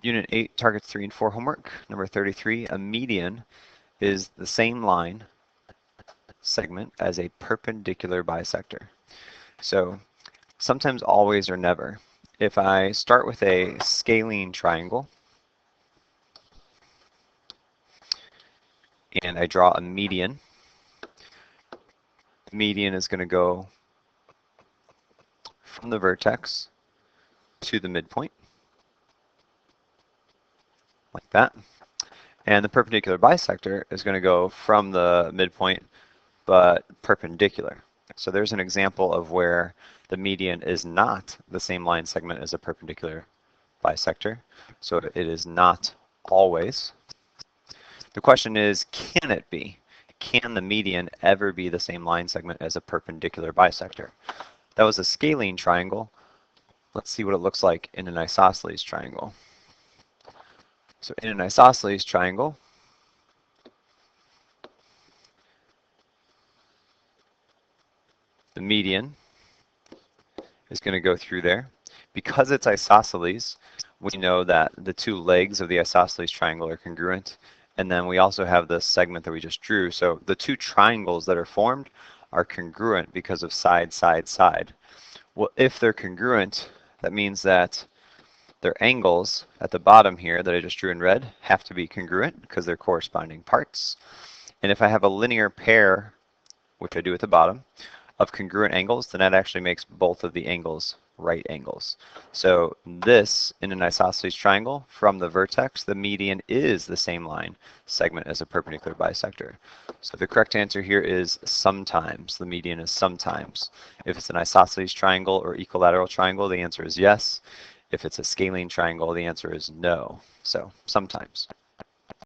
Unit 8, Targets 3 and 4 homework. Number 33, a median is the same line segment as a perpendicular bisector. So sometimes always or never. If I start with a scalene triangle and I draw a median, the median is going to go from the vertex to the midpoint, like that. And the perpendicular bisector is going to go from the midpoint, but perpendicular. So there's an example of where the median is not the same line segment as a perpendicular bisector. So it is not always. The question is, can it be? Can the median ever be the same line segment as a perpendicular bisector? That was a scalene triangle. Let's see what it looks like in an isosceles triangle. So in an isosceles triangle, the median is going to go through there. Because it's isosceles, we know that the two legs of the isosceles triangle are congruent. And then we also have the segment that we just drew. So the two triangles that are formed are congruent because of side, side, side. Well, if they're congruent, that means that their angles at the bottom here that I just drew in red have to be congruent because they're corresponding parts. And if I have a linear pair, which I do at the bottom, of congruent angles, then that actually makes both of the angles right angles. So this, in an isosceles triangle, from the vertex, the median is the same line segment as a perpendicular bisector. So the correct answer here is sometimes. The median is sometimes. If it's an isosceles triangle or equilateral triangle, the answer is yes. If it's a scalene triangle, the answer is no. So sometimes.